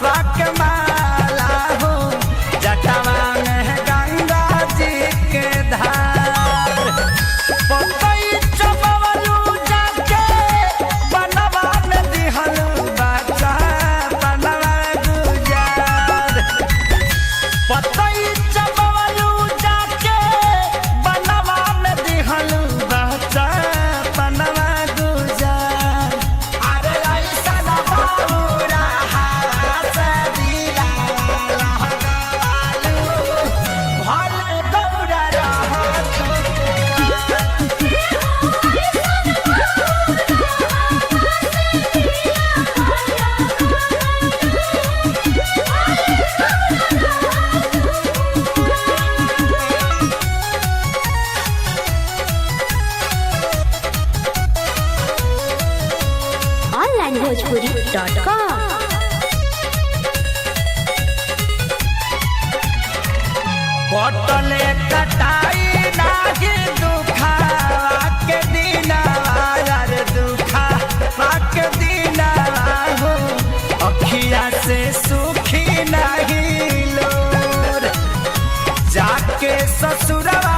वाक माला हो जटवा में गंगा जी के धार पतई चबवलू जाके बनवा में दिहलू बच्चा बनवा गुजार पतई चबवलू जाके बनवा में दिहलू बच्चा बनवा गुजार अरे ऐसा ना बाबूरा हाथ दिला लहगालू भले दौड़ा रहा onlinebhojpuri.com। पटले कटाई नाही दुखावा के दिनवा यार दुखावा के दिनवा हो अखिया से सुखी नहीं लोर जाके ससुरवा